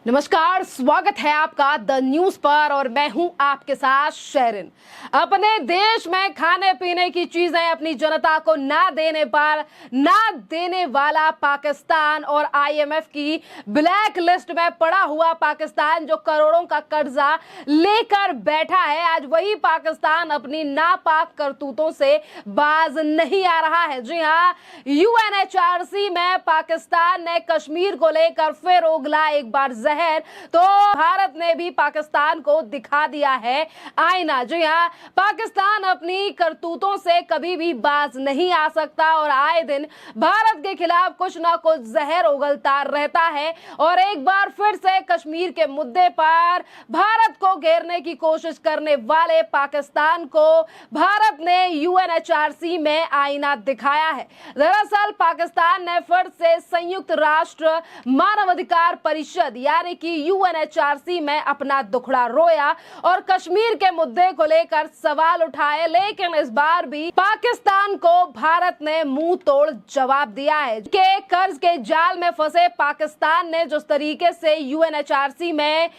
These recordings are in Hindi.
नमस्कार, स्वागत है आपका द न्यूज पर और मैं हूं आपके साथ शेरिन। अपने देश में खाने पीने की चीजें अपनी जनता को ना देने वाला पाकिस्तान और आईएमएफ की ब्लैक लिस्ट में पड़ा हुआ पाकिस्तान जो करोड़ों का कर्जा लेकर बैठा है, आज वही पाकिस्तान अपनी नापाक करतूतों से बाज नहीं आ रहा है। जी हां, यूएनएचआरसी में पाकिस्तान ने कश्मीर को लेकर फिर उगला एक बार तो भारत ने भी पाकिस्तान को दिखा दिया है आईना। जी हाँ, पाकिस्तान अपनी करतूतों से कभी भी बाज नहीं आ सकता और आए दिन भारत के खिलाफ कुछ ना कुछ जहर उगलता रहता है और एक बार फिर से कश्मीर के मुद्दे पर भारत को घेरने की कोशिश करने वाले पाकिस्तान को भारत ने यूएनएचआरसी में आईना दिखाया है। दरअसल पाकिस्तान ने फिर से संयुक्त राष्ट्र मानवाधिकार परिषद यानी कि यूएनएचआरसी में अपना दुखड़ा रोया और कश्मीर के मुद्दे को लेकर सवाल उठाए, लेकिन इस बार भी पाकिस्तान को भारत ने मुंह तोड़ जवाब दिया है। के कर्ज के जाल में फंसे पाकिस्तान ने जिस तरीके से यूएनएचआरसी में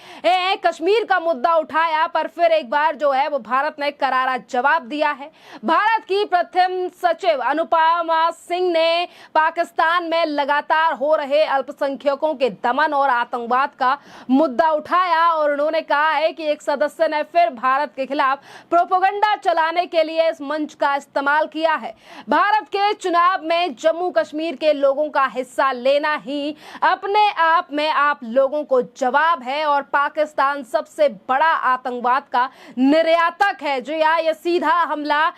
कश्मीर का मुद्दा उठाया, पर फिर एक बार जो है वो भारत ने करारा जवाब दिया है। भारत की प्रथम सचिव अनुपमा सिंह ने पाकिस्तान में लगातार हो रहे अल्पसंख्यकों के दमन और आतंकवाद का मुद्दा उठाया और उन्होंने कहा है कि एक सदस्य ने फिर भारत के खिलाफ प्रोपेगेंडा चलाने के लिए इस मंच का इस्तेमाल किया है। भारत के चुनाव में जम्मू कश्मीर के लोगों का हिस्सा लेना ही अपने आप में आप लोगों को जवाब है और पाकिस्तान सबसे बड़ा आतंकवाद का निर्यातक है। जो यह सीधा हमला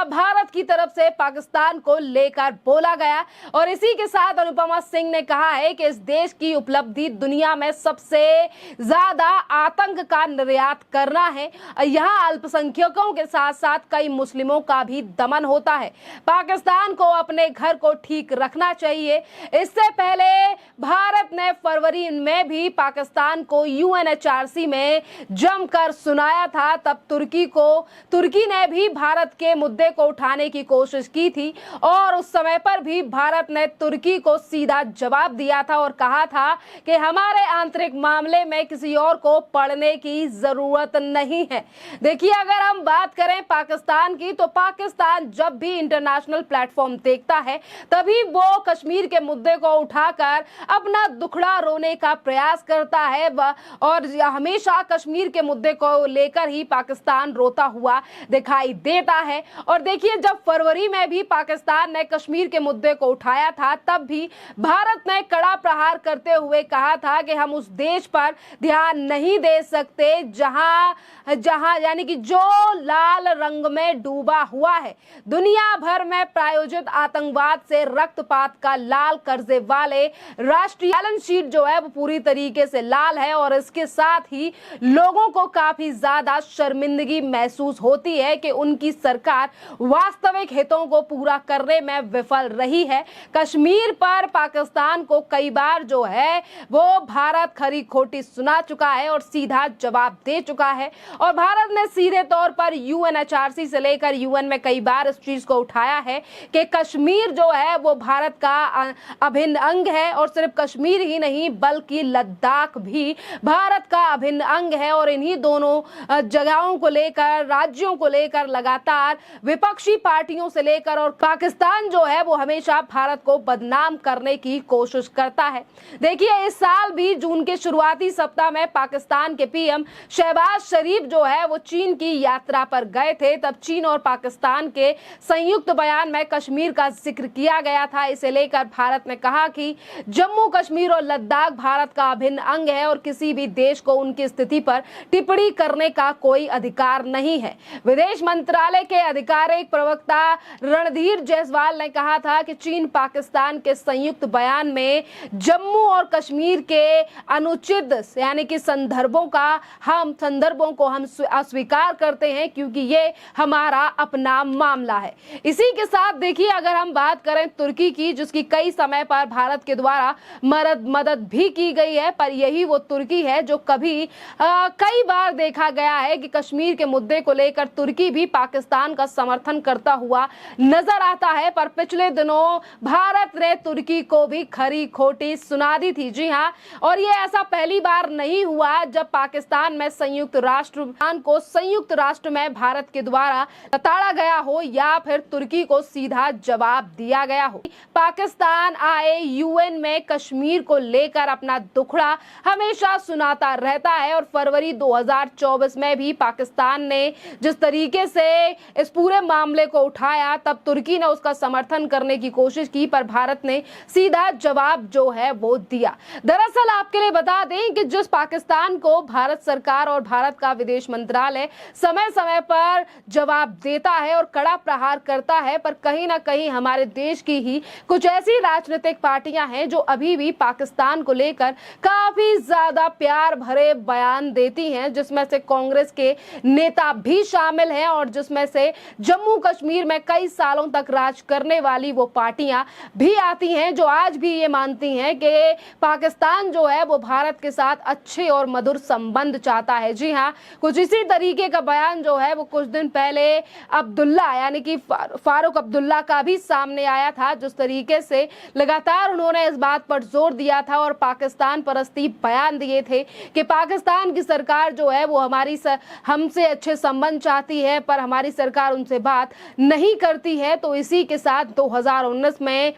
भारत की तरफ से पाकिस्तान को लेकर बोला गया और इसी के साथ अनुपमा सिंह ने कहा है कि इस देश की उपलब्धि दुनिया में सबसे ज्यादा आतंक का निर्यात करना है। यहाँ अल्पसंख्यकों के साथ साथ कई मुस्लिमों का भी दमन होता है। पाकिस्तान को अपने घर को ठीक रखना चाहिए। इससे पहले भारत ने फरवरी में भी पाकिस्तान को यूएनएचआरसी में जमकर सुनाया था। तब तुर्की ने भी भारत के मुद्दे को उठाने की कोशिश की थी और उस समय पर भी भारत ने तुर्की को सीधा जवाब दिया था और कहा था कि हमारे आंतरिक मामले में किसी और को पढ़ने की जरूरत नहीं है। देखिए, अगर हम बात करें पाकिस्तान की, तो पाकिस्तान जब भी इंटरनेशनल प्लेटफॉर्म देखता है तभी वो कश्मीर के मुद्दे को उठाकर अपना दुखड़ा रोने का प्रयास करता है और हमेशा कश्मीर के मुद्दे को लेकर ही पाकिस्तान रोता हुआ दिखाई देता है। और देखिए, जब फरवरी में भी पाकिस्तान ने कश्मीर के मुद्दे को उठाया था तब भी भारत ने कड़ा प्रहार करते हुए कहा था कि हम उस देश पर ध्यान नहीं दे सकते जहां यानी कि जो लाल रंग में डूबा हुआ है। दुनिया भर में प्रायोजित आतंकवाद से रक्तपात का लाल कर्जे वाले राष्ट्रीय बैलेंस शीट जो है वो पूरी तरीके से लाल है और इसके साथ ही लोगों को काफी ज्यादा शर्मिंदगी महसूस होती है कि उनकी सरकार वास्तविक हितों को पूरा करने में विफल रही है। कश्मीर पर पाकिस्तान को कई बार जो है वो भारत खरी खोटी सुना चुका है और सीधा जवाब दे चुका है और भारत ने सीधे तौर पर यूएनएचआरसी से लेकर यूएन में कई बार इस चीज को उठाया है कि कश्मीर जो है वो भारत का अभिन्न अंग है और सिर्फ कश्मीर ही नहीं बल्कि लद्दाख भी भारत का अभिन्न अंग है। और इन्हीं दोनों जगहों को लेकर, राज्यों को लेकर लगातार विपक्षी पार्टियों से लेकर और पाकिस्तान जो है वो हमेशा भारत को बदनाम करने की कोशिश करता है। देखिए, इस साल भी जून के शुरुआती सप्ताह में पाकिस्तान के पीएम शहबाज शरीफ जो है वो चीन की यात्रा पर गए थे। तब चीन और पाकिस्तान के संयुक्त बयान में कश्मीर का जिक्र किया गया था। इसे लेकर भारत ने कहा कि जम्मू कश्मीर और लद्दाख भारत का अभिन्न अंग है और किसी भी देश को उनकी स्थिति पर टिप्पणी करने का कोई अधिकार नहीं है। विदेश मंत्रालय के आधिकारिक प्रवक्ता रणधीर जायसवाल ने कहा था कि चीन पाकिस्तान के संयुक्त बयान में जम्मू और कश्मीर के अनुचित यानी कि संदर्भों को हम अस्वीकार करते हैं क्योंकि ये हमारा अपना मामला है। इसी के साथ देखिए, अगर हम बात करें तुर्की की, जिसकी कई समय पर भारत के द्वारा मदद भी की गई है, पर यही वो तुर्की है जो कई बार देखा गया है कि कश्मीर के मुद्दे को लेकर तुर्की भी पाकिस्तान का समर्थन करता हुआ नजर आता है। पर पिछले दिनों भारत ने तुर्की को भी खरी खोटी सुना दी थी। जी हाँ, और ये ऐसा पहली बार नहीं हुआ जब पाकिस्तान में संयुक्त राष्ट्र में भारत के द्वारा लताड़ा गया हो या फिर तुर्की को सीधा जवाब दिया गया हो। पाकिस्तान आए यूएन में कश्मीर को लेकर अपना दुखड़ा हमेशा सुनाता रहता है और फरवरी 2024 में भी पाकिस्तान ने जिस तरीके से इस पूरे मामले को उठाया, तब तुर्की ने उसका समर्थन करने की कोशिश की, पर भारत ने सीधा जवाब जो है वो दिया। दरअसल आपके लिए बता दें कि जिस पाकिस्तान को भारत सरकार और भारत का विदेश मंत्रालय समय समय पर जवाब देता है और कड़ा प्रहार करता है, पर कहीं ना कहीं हमारे देश की ही कुछ ऐसी राजनीतिक पार्टियां हैं जो अभी भी पाकिस्तान को लेकर काफी ज्यादा प्यार भरे बयान देती हैं, जिसमें से कांग्रेस के नेता भी शामिल हैं और जिसमें से जम्मू कश्मीर में कई सालों तक राज करने वाली वो पार्टियां भी आती हैं जो आज भी ये मानती हैं कि पाकिस्तान जो है वो भारत के साथ अच्छे और मधुर संबंध चाहता है। जी हाँ, कुछ इसी तरीके का बयान जो है वो कुछ दिन पहले अब्दुल्ला यानी कि फारूक अब्दुल्ला का भी सामने आया था, जिस तरीके से लगातार उन्होंने इस बात पर जोर दिया था और पाकिस्तान परस्ती बयान दिए थे कि पाकिस्तान की सरकार जो है वो हमसे अच्छे संबंध चाहती है, पर हमारी सरकार उनसे बात नहीं करती है। तो इसी के साथ 2019 में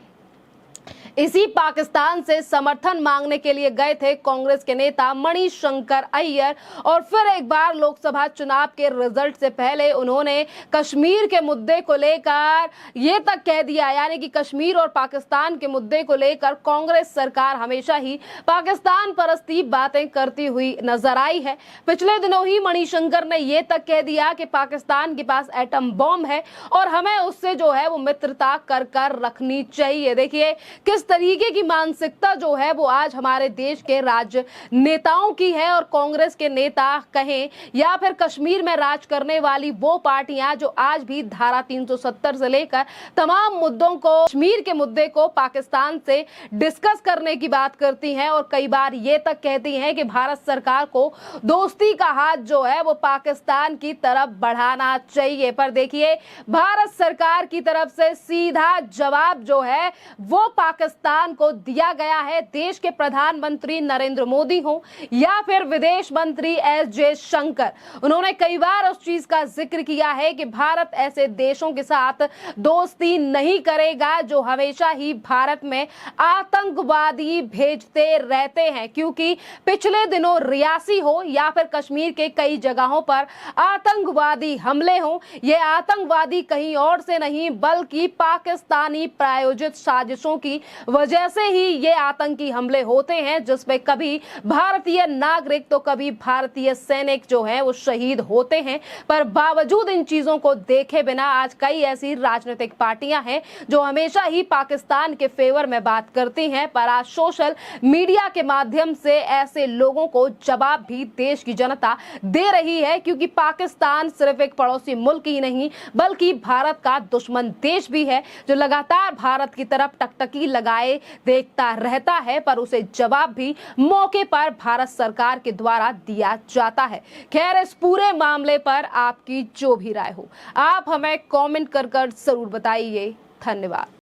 इसी पाकिस्तान से समर्थन मांगने के लिए गए थे कांग्रेस के नेता मणिशंकर अय्यर और फिर एक बार लोकसभा चुनाव के रिजल्ट से पहले उन्होंने कश्मीर के मुद्दे को लेकर ये तक कह दिया, यानी कि कश्मीर और पाकिस्तान के मुद्दे को लेकर कांग्रेस सरकार हमेशा ही पाकिस्तान परस्ती बातें करती हुई नजर आई है। पिछले दिनों ही मणिशंकर ने ये तक कह दिया कि पाकिस्तान के पास एटम बॉम्ब है और हमें उससे जो है वो मित्रता कर रखनी चाहिए। देखिए किस तरीके की मानसिकता जो है वो आज हमारे देश के राजनेताओं की है और कांग्रेस के नेता कहें या फिर कश्मीर में राज करने वाली वो पार्टियां जो आज भी धारा 370 से लेकर तमाम मुद्दों को, कश्मीर के मुद्दे को पाकिस्तान से डिस्कस करने की बात करती हैं और कई बार ये तक कहती हैं कि भारत सरकार को दोस्ती का हाथ जो है वो पाकिस्तान की तरफ बढ़ाना चाहिए। पर देखिए भारत सरकार की तरफ से सीधा जवाब जो है वो पाकिस्तान को दिया गया है। देश के प्रधानमंत्री नरेंद्र मोदी हो या फिर विदेश मंत्री एस जयशंकर, उन्होंने कई बार उस चीज का जिक्र किया है कि भारत ऐसे देशों के साथ दोस्ती नहीं करेगा जो हमेशा ही भारत में आतंकवादी भेजते रहते हैं, क्योंकि पिछले दिनों रियासी हो या फिर कश्मीर के कई जगहों पर आतंकवादी हमले हों, ये आतंकवादी कहीं और से नहीं बल्कि पाकिस्तानी प्रायोजित साजिशों की वजह से ही ये आतंकी हमले होते हैं, जिसमें कभी भारतीय नागरिक तो कभी भारतीय सैनिक जो है वो शहीद होते हैं। पर बावजूद इन चीजों को देखे बिना आज कई ऐसी राजनीतिक पार्टियां हैं जो हमेशा ही पाकिस्तान के फेवर में बात करती हैं, पर आज सोशल मीडिया के माध्यम से ऐसे लोगों को जवाब भी देश की जनता दे रही है, क्योंकि पाकिस्तान सिर्फ एक पड़ोसी मुल्क ही नहीं बल्कि भारत का दुश्मन देश भी है जो लगातार भारत की तरफ टकटकी लगाए देखता रहता है, पर उसे जवाब भी मौके पर भारत सरकार के द्वारा दिया जाता है। खैर, इस पूरे मामले पर आपकी जो भी राय हो आप हमें कमेंट कर जरूर बताइए। धन्यवाद।